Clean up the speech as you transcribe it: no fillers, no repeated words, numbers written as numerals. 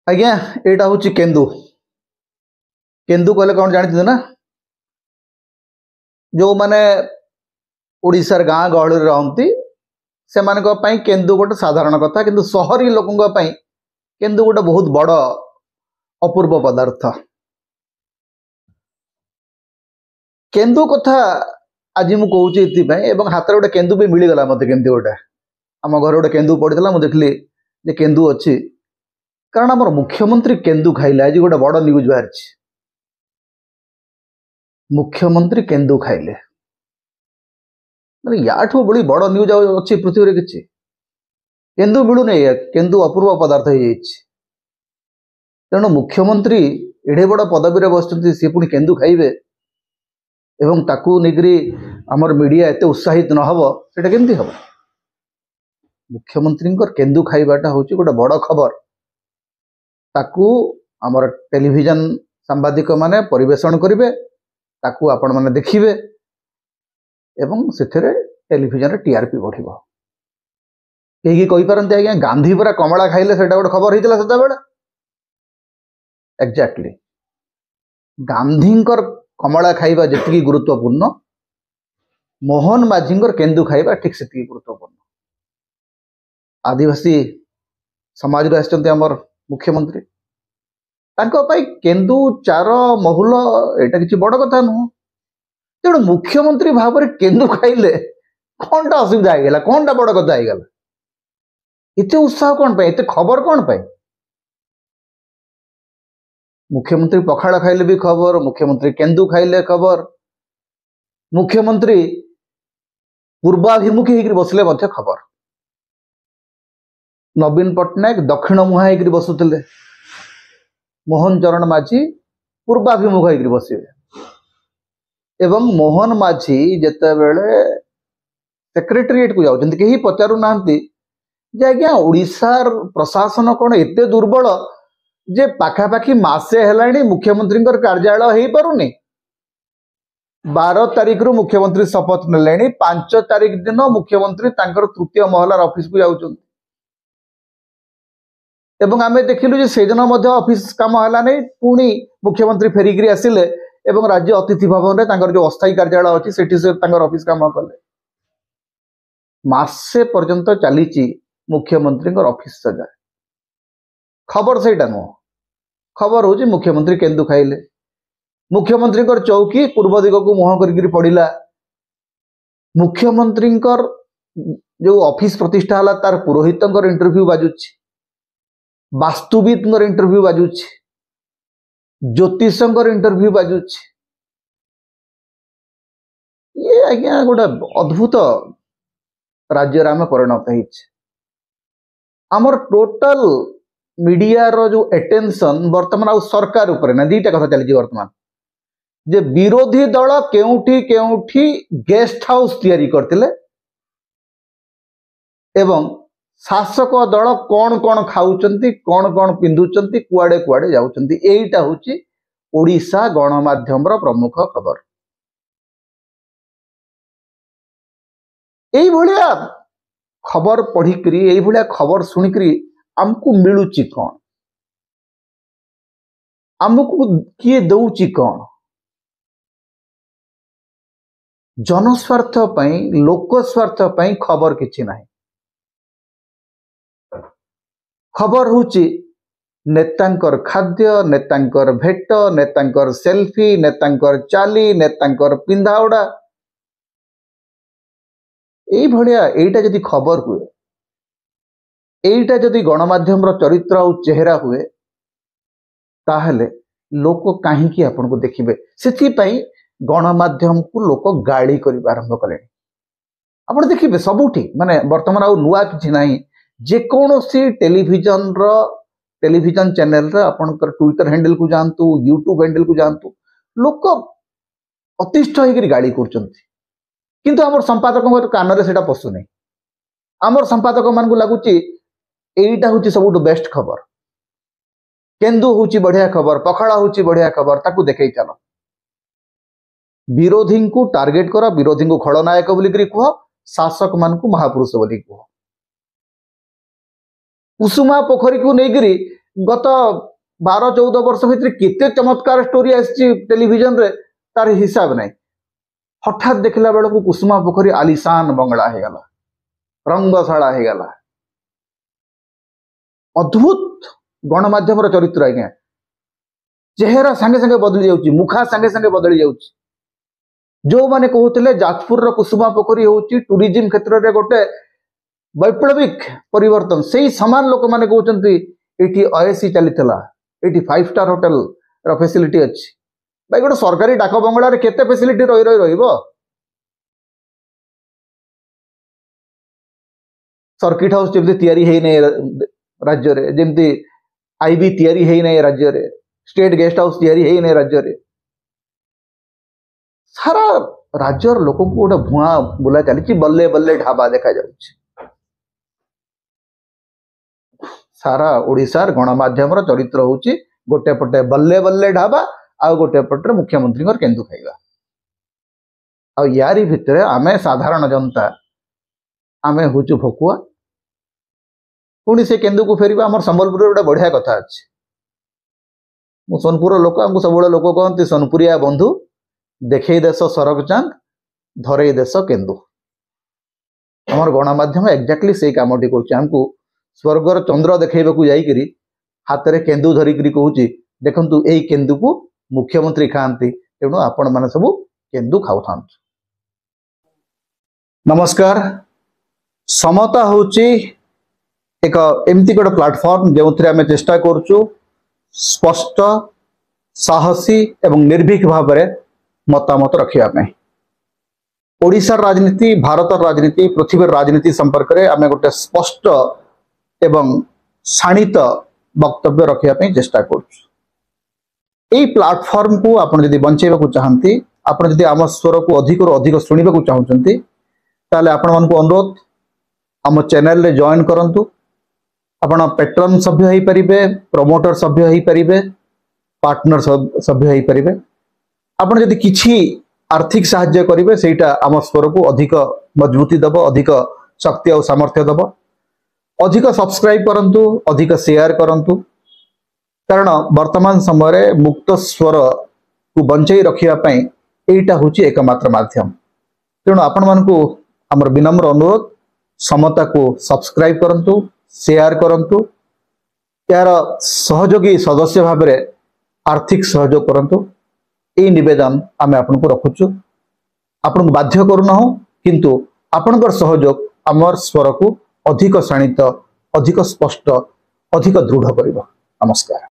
आज्ञा एटा हूँ केन्दु केन्दु कहले कौन जानते ना जो माने ओडिशार गाँ गहली रहती से केन्दु गोटे साधारण कथा किंतु सहरी लोकों केन्दु गोटे बहुत बड़ अपूर्व पदार्थ। केन्दु कथा आज मुझे कहूँ हाथ गोटे केन्दु भी मिलगला मत केमती गोटे आम घर गोटे केन्दु पड़ा मुझे देखली जे केन्दु अच्छी कारण आम मुख्यमंत्री केन्दु खाइले आज गोटे बड़ न्यूज बाहर मुख्यमंत्री केन्दु खाइले या बड़ी बड़ न्यूज अच्छी पृथ्वी किसी केन्दु मिलूनी केन्दु अपूर्व पदार्थ हो तेणु मुख्यमंत्री एडे बड़ पदवी बस सी पुणी केन्दु खाइबे एवं ताकू निकरी आमर मीडिया एते उत्साहित न हबो सेटा केमती हबो। मुख्यमंत्री केन्दु खाइबाटा होची गोटे बड़ खबर ताकू आमर टेलीविजन सांबादिक माने परिवेषण करिवे ताकू आपण माने देखिबे एवं सेथरे टेलीविजन रे टीआरपी बढ़िबो। केही कहि परंते आज्ञा गांधी परा कमला खाइले सेटा गोटे खबर हितला सेता बेले एक्जेक्टली गांधींकर कमला खाइबा जति गुरुत्वपूर्ण मोहन माझींकर केन्दु खाइबा ठीक से गुरुत्वपूर्ण। आदिवासी समाज आसचंती आमर मुख्यमंत्री केन्दु चार महुल एटा किसी बड़ कथा नुह तेणु मुख्यमंत्री भाव में केन्दु खाइले कौन टा असुविधा होगा कौन टा बड़ कथा होगा इतने उत्साह कौन पाए इतने खबर कौन पाए। मुख्यमंत्री पखाड़ खाइले भी खबर मुख्यमंत्री केन्दु खाइले खबर मुख्यमंत्री पूर्वाभिमुखी होकर बसले खबर नवीन पट्टनायक दक्षिण मुहा होकर बसुले मोहन चरण माझी पूर्वाभिमुख होकर बसवे एवं मोहन माझी जिते बेले सेक्रेटेरिएट को जाऊँ कहीं पचारू ना आज्ञा ओडिशार प्रशासन कौन एते दुर्बल जे पाखापाखि मासे हेलाणी मुख्यमंत्री कार्यालय हो पारुनी 12 तारिख रु मुख्यमंत्री शपथ ने 5 तारिख दिन मुख्यमंत्री तृतीय महलार ऑफिस को जाऊँ एवं आमे देखिलु जे से दिन ऑफिस काम हला नहीं पुणी मुख्यमंत्री फेरिकी आसिले एवं राज्य अतिथि भवन में जो अस्थायी कार्यालय अच्छी से ऑफिस काम कले मासे पर्यंत चली मुख्यमंत्री ऑफिस सजा खबर से नुह खबर हूँ मुख्यमंत्री केन्दु खाइले मुख्यमंत्री चौकी पूर्व दिग को मुह कर पड़ा मुख्यमंत्री जो ऑफिस प्रतिष्ठा है तार पुरोहित इंटरव्यू बाजुची वास्तुविद इंटरव्यू बाजुची ज्योतिष इंटरव्यू बाजुची ये आज्ञा गोटे अद्भुत राज्य आम परिणत होमर टोटल मीडिया रो जो एटेंशन वर्तमान आउ सरकार ऊपर ना दीटा कथा चली वर्तमान जे विरोधी दल केउठी केउठी गेस्ट हाउस तैयारी करथिले एवं शासक दल कौन कौन खाऊचंती कौन कौन पिंधुचंती कुआडे कुआडे जाउचंती एटा होची ओडिशा गणमाध्यम रो प्रमुख खबर। एई भलिया खबर पढ़िकरी एई भलिया खबर सुनिकरी आमको मिलुची कौन आमको किए दउची कौन जनस्वार्थ पई लोक स्वार्थ पई खबर किछि नाही खबर होची नेतांकर खाद्य नेतांकर भेट नेतांकर सेल्फी नेतांकर चाली नेतांकर पिंधाउड़ा एई भलिया एटा जदि खबर हुए एटा जदि गणमाध्यम चरित्र और चेहरा हुए ताहले लोक कहीं आपन को देखिबे से गणमाध्यम को लोक गाड़ी करने आरंभ कले आप देखिए सबुठी माने वर्तमान आउ नुआ किछि नाही जेकोसी टेलीविजन चैनल आपनकर ट्विटर हैंडल को जानतु यूट्यूब हैंडल को जानतु लोक अतिष्ठ होकर गाड़ी करछंती किंतु आमर संपादक कान रे सेटा पसुनी आमर संपादक मान को लगुची एटा हूँ सब बेस्ट खबर केन्दु हूँ बढ़िया खबर पखाड़ा हूँ बढ़िया खबर ताकू देखई चल विरोधी को टार्गेट कर विरोधी को खलनायक बोलिक कह शासक मान को महापुरुष बोली कह कुसुमा पोखरी को लेकर गत 12-14 वर्ष भितर केते चमत्कार स्टोरी आसी टेलीविजन रे तार हिसाब नहीं। हठात देखला बेल को कुसुमा पोखरी आलिशान बंगला हो गला, रंगशाला हो गला। अद्भुत गणमाध्यम चरित्र आज्ञा, चेहरा सांगे सांगे बदली जाउची, मुखा सांगे सांगे बदली जाउची। जो माने कहते जाजपुर रो कुसुमा पोखरी होची टूरिज्म क्षेत्र रे गोटे वैप्लविक परिवर्तन, से समान लोक माने कहते ये अएसी चलीला, ये 5 स्टार होटल रो फैसिलिटी अच्छी। भाई गोटे सरकारी डाक बंगला रे केते फैसिलिटी रही रही रहिबो। सर्किट हाउस जमती तैयारी है नहीं राज्य रे, जमती आईबी तैयारी है नहीं राज्य रे, स्टेट गेस्ट हाउस तैयारी है नहीं राज्य रे। सारा राज्यर लोक को गोटे भुआ बुला चली, बल्ले बल्ले ढाबा देखा जाउछि। सारा ओडिशार गणमाध्यम चरित्र होची गोटे पटे बल्ले बल्ले ढाबा, आ गोटे पटे मुख्यमंत्री केंदु खाइबा। आ यारी भितरे आमे साधारण जनता आमे होचु भकुआ, पुणी से केंदु को फेरिबा। हमर संबलपुर गोटे बढ़िया कथा अछि, मु सोनपुर लोक, हमको सब लोक कहते सोनपुरिया बंधु, देखे देश सरग चांद धरे देश केंदु। हमर गणमाध्यम एक्जाक्टली से कामटी करुछि। हमको स्वर्गर चंद्र देखैबा को जाईकरी हाथ रे केंदु धरिकरी कहूची देखंतु एई केंदु को मुख्यमंत्री खाती, तेणु आपण माने सब केंदु खाउथान। नमस्कार। समता होची एक एमती गोटे प्लाटफॉर्म जो आम चेष्टा करुचु स्पष्ट साहसी एवं निर्भीक भाव में मतामत रखा। ओडिशार राजनीति, भारत राजनीति, पृथ्वी राजनीति संपर्क में आम गोटे स्पष्ट एवं शाणित वक्तव्य रखापी चेष्टा करुचु। यही प्लाटफॉर्म को आपड़ जदि बंचेबा चाहती, आपड़ जदि आम स्वर को अधिक अधिक शुणा चाहते, ताले आपण मानकु अनुरोध आम चैनल रे जॉइन करंतु। आपण पेट्रन सभ्य होई परिबे, प्रमोटर सभ्य होई परिबे, पार्टनर सभ्य होई परिबे। आपण जदि किछि आर्थिक सहायता करिवे सेटा आम स्वर को अधिक मजबूती दबो, अधिक शक्ति और सामर्थ्य दबो। अधिक सब्सक्राइब करंतु, अधिक शेयर करंतु, कारण वर्तमान समय मुक्त स्वर को बंचाई रखिया पई एटा होची एकमात्र माध्यम। तेणु आपण मानकु हमर विनम्र अनुरोध, समता को सब्सक्राइब करंतु, शेयर करंतु, यार सहयोगी सदस्य भाव में आर्थिक सहयोग करंतु। यही निवेदन आम आपन को रखुचु। आपन को बाध्य करूना हो, किंतु आपनकर सहयोग आमर स्वर को अधिक शाणित, अधिक स्पष्ट, अधिक दृढ़ करिबो। नमस्कार।